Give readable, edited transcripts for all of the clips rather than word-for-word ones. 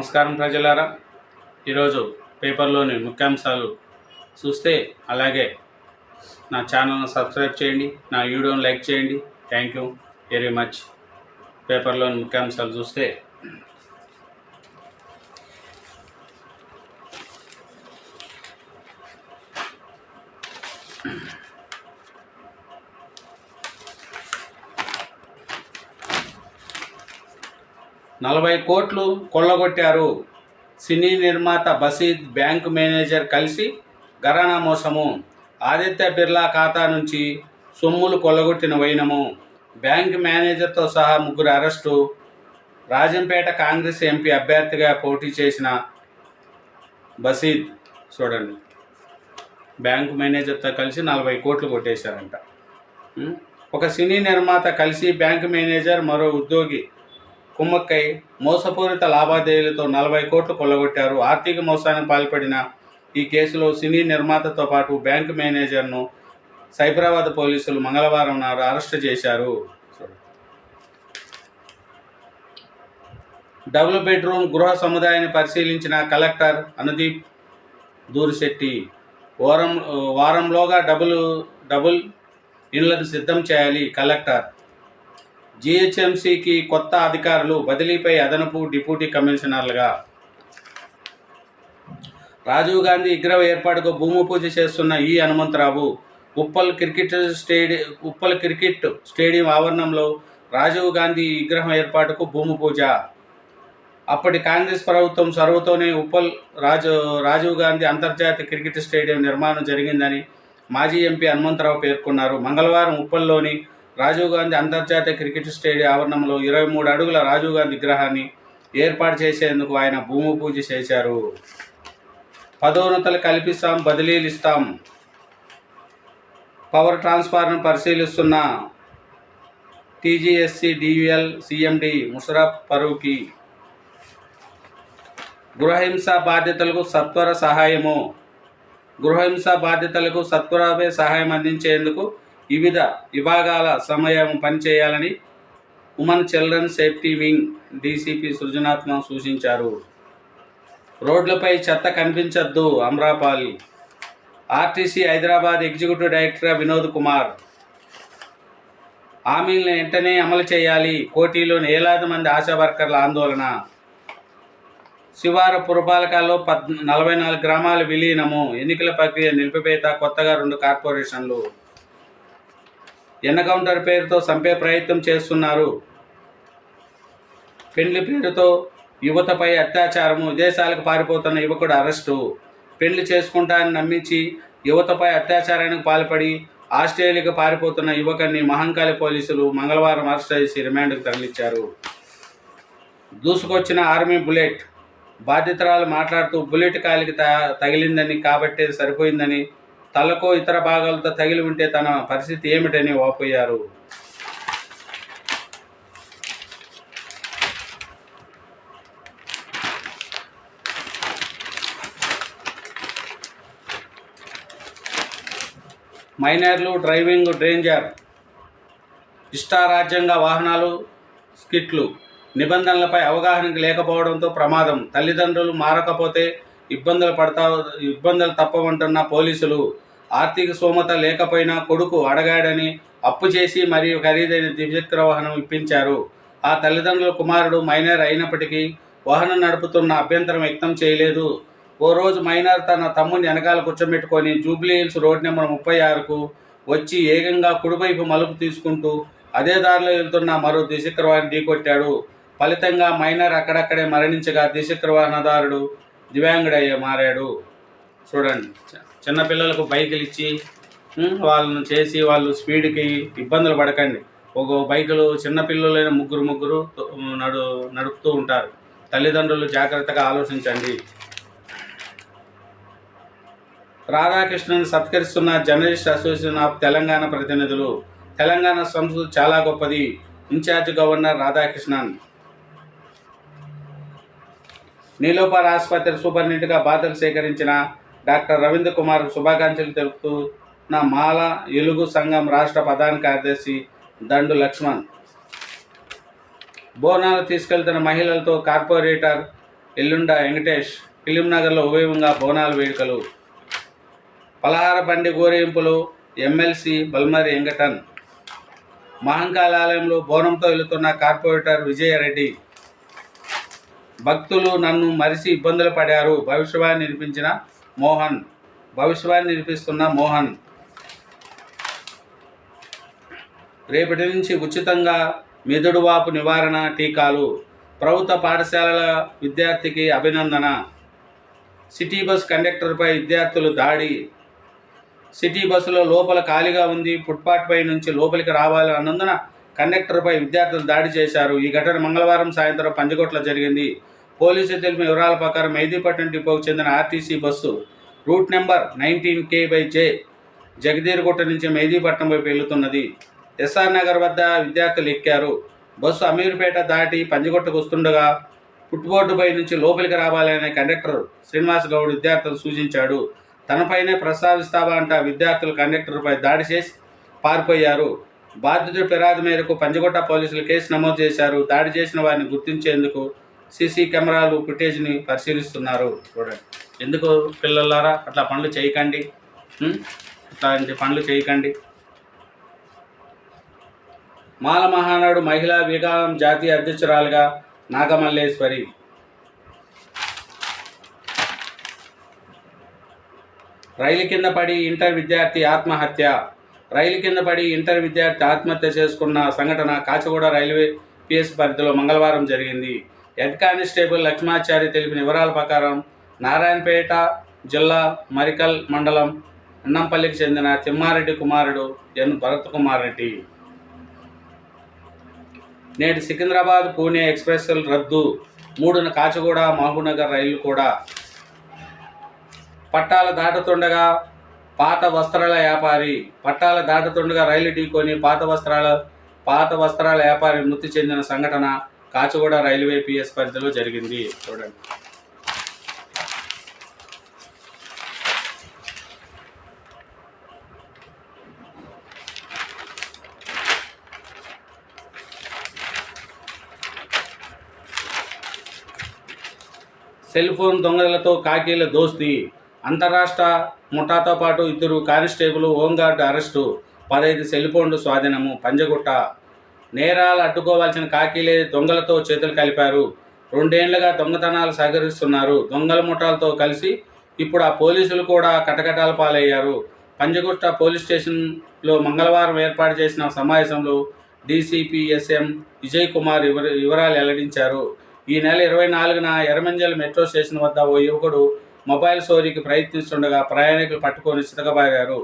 నమస్కారం ప్రజలారా, ఈరోజు పేపర్లోని ముఖ్యాంశాలు చూస్తే అలాగే నా ఛానల్ను సబ్స్క్రైబ్ చేయండి, నా వీడియోను లైక్ చేయండి. Thank you very much. పేపర్లోని ముఖ్యాంశాలు చూస్తే నలభై కోట్లు కొల్లగొట్టారు. సినీ నిర్మాత బషీద్ బ్యాంకు మేనేజర్ కలిసి ఘరానా మోసము. ఆదిత్య బిర్లా ఖాతా నుంచి సొమ్ములు కొల్లగొట్టిన వైనము. బ్యాంక్ మేనేజర్తో సహా ముగ్గురు అరెస్టు. రాజంపేట కాంగ్రెస్ ఎంపీ అభ్యర్థిగా పోటీ చేసిన బషీద్ చూడండి, బ్యాంకు మేనేజర్తో కలిసి 40 కోట్లు కొట్టేశారంట. ఒక సినీ నిర్మాత కలిసి బ్యాంకు మేనేజర్ మరో ఉద్యోగి కుమ్మక్కై మోసపూరిత లావాదేవీలతో 40 కోట్లు కొల్లగొట్టారు. ఆర్థిక మోసానికి పాల్పడిన ఈ కేసులో సినీ నిర్మాతతో పాటు బ్యాంకు మేనేజర్ను సైబరాబాద్ పోలీసులు మంగళవారం నాడు అరెస్టు చేశారు. డబుల్ బెడ్రూమ్ గృహ సముదాయాన్ని పరిశీలించిన కలెక్టర్ అనుదీప్ దూరిశెట్టి వారంలోగా డబుల్ ఇళ్లను సిద్ధం చేయాలి కలెక్టర్. జీహెచ్ఎంసీకి కొత్త అధికారులు బదిలీపై అదనపు డిప్యూటీ కమిషనర్లుగా. రాజీవ్ గాంధీ విగ్రహ ఏర్పాటుకు భూమి పూజ చేస్తున్న ఈ హనుమంతరావు ఉప్పల్ క్రికెట్ స్టేడియం ఆవరణంలో రాజీవ్ గాంధీ విగ్రహం ఏర్పాటుకు భూమి పూజ. అప్పటి కాంగ్రెస్ ప్రభుత్వం చొరవతోనే ఉప్పల్ రాజీవ్ గాంధీ అంతర్జాతీయ క్రికెట్ స్టేడియం నిర్మాణం జరిగిందని మాజీ ఎంపీ హనుమంతరావు పేర్కొన్నారు. మంగళవారం ఉప్పల్లోని రాజీవ్ గాంధీ అంతర్జాతీయ క్రికెట్ స్టేడియం ఆవరణంలో 23 అడుగుల రాజీవ్ గాంధీ విగ్రహాన్ని ఏర్పాటు చేసేందుకు ఆయన భూమి పూజ చేశారు. పదోన్నతులు కల్పిస్తాం, బదిలీలు ఇస్తాం. పవర్ ట్రాన్స్ఫార్మర్ పరిశీలిస్తున్న TGSC DVL CMD Musharraf Faruqui. గృహహింస బాధితులకు సత్వర సహాయము. గృహహింస బాధితులకు సత్వరమే సహాయం అందించేందుకు వివిధ విభాగాల సమయం పనిచేయాలని women children safety wing DCP సృజనాత్మ సూచించారు. రోడ్లపై చెత్త కనిపించొద్దు Amrapali. RTC Hyderabad executive director Vinod Kumar. హామీలను వెంటనే అమలు చేయాలి. కోటిలోని వేలాది మంది ఆశా వర్కర్ల ఆందోళన. శివారు పురపాలకాల్లో 44 గ్రామాల విలీనము. ఎన్నికల ప్రక్రియ నిలిపివేత. కొత్తగా 2 కార్పొరేషన్లు. ఎన్కౌంటర్ పేరుతో చంపే ప్రయత్నం చేస్తున్నారు. పెండ్లి పేరుతో యువతపై అత్యాచారము. విదేశాలకు పారిపోతున్న యువకుడు అరెస్టు. పెండ్లి చేసుకుంటానని నమ్మించి యువతపై అత్యాచారానికి పాల్పడి ఆస్ట్రేలియాకు పారిపోతున్న యువకుడిని మహంకాళి పోలీసులు మంగళవారం అరెస్ట్ చేసి రిమాండ్కు తరలించారు. దూసుకొచ్చిన ఆర్మీ బుల్లెట్. బాధితురాలు మాట్లాడుతూ బుల్లెట్ కాలికి తగిలిందని కాబట్టే సరిపోయిందని, తలకు ఇతర భాగాలతో తగిలి ఉంటే తన పరిస్థితి ఏమిటని వాపోయారు. మైనర్లు డ్రైవింగ్ డేంజర్. ఇష్టారాజ్యంగా వాహనాలు స్కిట్లు. నిబంధనలపై అవగాహన లేకపోవడంతో ప్రమాదం. తల్లిదండ్రులు మారకపోతే ఇబ్బందులు తప్పవంటున్న పోలీసులు. ఆర్థిక స్తోమత లేకపోయినా కొడుకు అడగాడని అప్పు చేసి మరియు ఖరీదైన ద్విచక్ర వాహనం ఇప్పించారు. ఆ తల్లిదండ్రుల కుమారుడు మైనర్ అయినప్పటికీ వాహనం నడుపుతున్న అభ్యంతరం వ్యక్తం చేయలేదు. ఓ రోజు మైనర్ తన తమ్ముని వెనకాల కూర్చోబెట్టుకొని జూబ్లీ హిల్స్ రోడ్ నెంబర్ 36కు వచ్చి ఏకంగా కుడివైపు మలుపు తీసుకుంటూ అదే దారిలో వెళ్తున్న మరో ద్విచక్ర వాహనం ఢీకొట్టాడు. ఫలితంగా మైనర్ అక్కడక్కడే మరణించగా ద్విచక్ర వాహనదారుడు దివ్యాంగుడయ్యే మారాడు. చూడండి, చిన్నపిల్లలకు బైకులు ఇచ్చి వాళ్ళను చేసి వాళ్ళు స్పీడ్కి ఇబ్బందులు పడకండి. ఒక బైకులు చిన్నపిల్లలైన ముగ్గురు నడుపుతూ ఉంటారు. తల్లిదండ్రులు జాగ్రత్తగా ఆలోచించండి. రాధాకృష్ణన్ సత్కరిస్తున్న జర్నలిస్ట్ అసోసియేషన్ ఆఫ్ తెలంగాణ ప్రతినిధులు. తెలంగాణ సంస్కృతి చాలా గొప్పది. Incharge governor Radhakrishnan. నీలోఫర్ ఆసుపత్రి సూపరింటెండెంట్గా బాధ్యతలు సేకరించిన డాక్టర్ రవీంద్ర కుమార్ శుభాకాంక్షలు తెలుపుతున్న మాల ఎలుగు సంఘం రాష్ట్ర ప్రధాన కార్యదర్శి దండు లక్ష్మణ్. బోనాలు తీసుకెళ్తున్న మహిళలతో కార్పొరేటర్ ఎల్లుండ వెంకటేష్ ఫిలింనగర్లో వైభవంగా బోనాల వేడుకలు. పలహార బండి ఊరేగింపులు ఎమ్మెల్సీ బల్మరి వెంకటన్. మహంకాళ ఆలయంలో బోనంతో వెళుతున్న కార్పొరేటర్ విజయారెడ్డి. భక్తులు నన్ను మరిచి ఇబ్బందులు పడారు. భవిష్యవాణి నిరూపిస్తున్న మోహన్. రేపటి నుంచి ఉచితంగా మెదడువాపు నివారణ టీకాలు. ప్రభుత్వ పాఠశాలల విద్యార్థికి అభినందన. సిటీ బస్ కండక్టర్పై విద్యార్థులు దాడి. సిటీ బస్సులో లోపల ఖాళీగా ఉంది, ఫుట్పాత్పై నుంచి లోపలికి రావాలి అన్నందున కండక్టర్పై విద్యార్థులు దాడి చేశారు. ఈ ఘటన మంగళవారం సాయంత్రం పంజగుట్టలో జరిగింది. పోలీసులు తెలిపిన వివరాల ప్రకారం మెహదీపట్నం డిపోకు చెందిన RTC bus route number 19K/J Jagadgirigutta నుంచి మెహదీపట్నం వైపు వెళ్తున్నది. ఎస్ఆర్ నగర్ వద్ద విద్యార్థులు ఎక్కారు. బస్సు అమీర్పేట దాటి పంజగుట్టకు వస్తుండగా ఫుట్బోర్డుపై నుంచి లోపలికి రావాలని కండక్టర్ శ్రీనివాస్ గౌడ్ విద్యార్థులు సూచించాడు. తనపైనే ప్రస్తావిస్తావా అంట విద్యార్థులు కండక్టర్పై దాడి చేసి పారిపోయారు. బాధితుడి ఫిర్యాదు మేరకు పంజగుట్ట పోలీసులు కేసు నమోదు చేశారు. దాడి చేసిన వారిని గుర్తించేందుకు సీసీ కెమెరాలు ఫుటేజ్ని పరిశీలిస్తున్నారు. చూడండి, ఎందుకు పిల్లలారా అట్లా పనులు చేయకండి, అట్లాంటి పనులు చేయకండి. మాల మహానాడు మహిళా విభాగం జాతీయ అధ్యక్షురాలుగా నాగమల్లేశ్వరి. రైలు కింద పడి ఇంటర్ విద్యార్థి ఆత్మహత్య. రైలు కింద పడి ఇంటర్ విద్యార్థి ఆత్మహత్య చేసుకున్న సంఘటన కాచిగూడ రైల్వే పిఎస్ పరిధిలో మంగళవారం జరిగింది. హెడ్ కానిస్టేబుల్ లక్ష్మాచారి తెలిపిన వివరాల ప్రకారం నారాయణపేట జిల్లా మరికల్ మండలం అన్నంపల్లికి చెందిన తిమ్మారెడ్డి కుమారుడు ఎన్ భరత్ కుమార్ రెడ్డి. నేడు సికింద్రాబాద్ పూణే ఎక్స్ప్రెస్లు రద్దు. 3న కాచిగూడ మహబూబ్నగర్ రైళ్లు కూడా. పట్టాల దాటుతుండగా పాత వస్త్రాల రైలు ఢీకొని పాత వస్త్రాల వ్యాపారి మృతి చెందిన సంఘటన కాచిగూడ రైల్వే పిఎస్ పరిధిలో జరిగింది. చూడండి, సెల్ ఫోన్ దొంగలతో కాకీల దోస్తీ. అంతరాష్ట్ర ముఠాతో పాటు 2 కానిస్టేబుల్, హోంగార్డు అరెస్టు. 15 సెల్ ఫోన్లు స్వాధీనము. పంజగుట్ట నేరాలు అడ్డుకోవాల్సిన కాకీలే దొంగలతో చేతులు కలిపారు. 2 ఏళ్లుగా దొంగతనాలు సహకరిస్తున్నారు. దొంగల ముఠాలతో కలిసి ఇప్పుడు ఆ పోలీసులు కూడా కటకటాల పాలయ్యారు. పంజగుట్ట పోలీస్ స్టేషన్లో మంగళవారం ఏర్పాటు చేసిన సమావేశంలో డీసీపీ ఎస్ఎం విజయ్ కుమార్ వివరాలు వెల్లడించారు. ఈ నెల 24న ఎర్రమంజల్ మెట్రో స్టేషన్ వద్ద ఓ యువకుడు మొబైల్ చోరీకి ప్రయత్నిస్తుండగా ప్రయాణికులు పట్టుకొని చితకబారారు.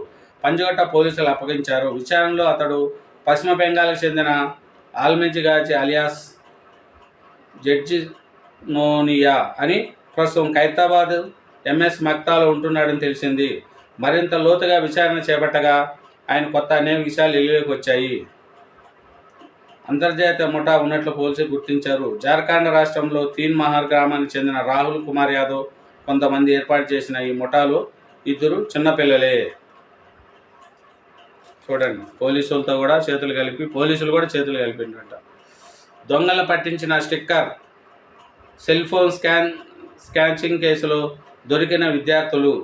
పంజగుట్ట పోలీసులు అప్పగించారు. విచారణలో అతడు పశ్చిమ బెంగాల్కి చెందిన ఆల్మిజ్గాజీ అలియాస్ జడ్జి నోనియా అని ప్రస్తుతం ఖైరతాబాద్ ఎంఎస్ మక్తాలో ఉంటున్నాడని తెలిసింది. మరింత లోతుగా విచారణ చేపట్టగా ఆయన కొత్త అనేక విషయాలు వెలుగులోకి వచ్చాయి. అంతర్జాతీయ ముఠా ఉన్నట్లు పోలీసులు గుర్తించారు. జార్ఖండ్ రాష్ట్రంలో తీన్ మహర్ గ్రామానికి చెందిన రాహుల్ కుమార్ యాదవ్ కొంతమంది ఏర్పాటు చేసిన ఈ ముఠాలో 2 చిన్నపిల్లలే. చూడండి, పోలీసులు కూడా చేతులు కలిపిండ్రట. దొంగలను పట్టించిన స్టిక్కర్. సెల్ ఫోన్ స్కాచింగ్ కేసులో దొరికిన విద్యార్థులు.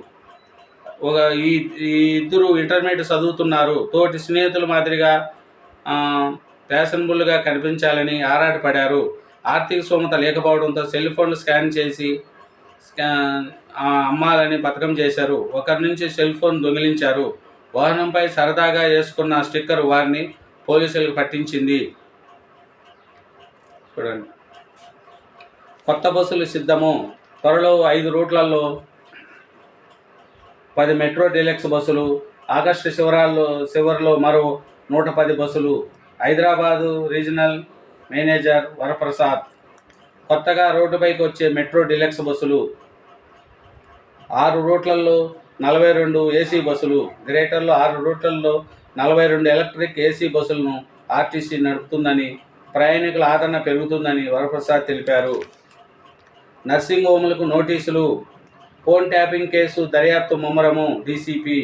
ఈ 2 ఇంటర్మీడియట్ చదువుతున్నారు. తోటి స్నేహితుల మాదిరిగా ఫ్యాషనబుల్గా కనిపించాలని ఆరాటపడారు. ఆర్థిక స్తోమత లేకపోవడంతో సెల్ ఫోన్లు స్కాన్ చేసి అమ్మాలని పథకం చేశారు. ఒకరి నుంచి సెల్ ఫోన్ దొంగిలించారు. వాహనంపై సరదాగా వేసుకున్న స్టిక్కర్ వారిని పోలీసులకు పట్టించింది. చూడండి, కొత్త బస్సులు సిద్ధము. త్వరలో 5 రూట్లలో 10 మెట్రో డీలక్స్ బస్సులు. ఆగస్టు చివరిలో మరో 110 బస్సులు. Hyderabad regional manager Varaprasad. కొత్తగా రోడ్డుపైకి వచ్చే మెట్రో డీలక్స్ బస్సులు 6 రూట్లలో 42 ఏసీ బస్సులు. గ్రేటర్లో 6 రూట్లలో 42 ఎలక్ట్రిక్ ఏసీ బస్సులను ఆర్టీసీ నడుపుతుందని, ప్రయాణికుల ఆదరణ పెరుగుతుందని వరప్రసాద్ తెలిపారు. నర్సింగ్ హోములకు నోటీసులు. ఫోన్ ట్యాపింగ్ కేసు దర్యాప్తు ముమ్మరము. డీసీపీ.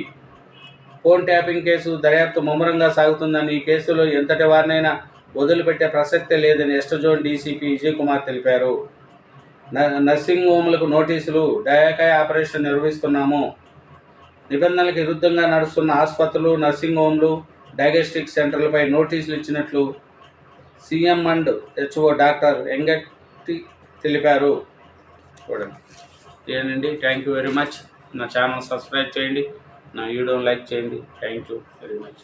ఫోన్ ట్యాపింగ్ కేసు దర్యాప్తు ముమ్మరంగా సాగుతుందని, ఈ కేసులో ఎంతటి వారినైనా వదిలిపెట్టే ప్రసక్తే లేదని ఎస్ట్ జోన్ డీసీపీ విజయ్ కుమార్ తెలిపారు. నర్సింగ్ హోమ్లకు నోటీసులు. డయాకాయ్ ఆపరేషన్ నిర్వహిస్తున్నాము. నిబంధనలకు విరుద్ధంగా నడుస్తున్న ఆసుపత్రులు, నర్సింగ్ హోమ్లు, డయాగ్నోస్టిక్ సెంటర్లపై నోటీసులు ఇచ్చినట్లు సీఎం అండ్ హెచ్ఓ డాక్టర్ ఎంగటి తెలిపారు. చూడండి ఏనండి. Thank you very much. నా ఛానల్ సబ్స్క్రైబ్ చేయండి, నా వీడియోని లైక్ చేయండి. Thank you very much.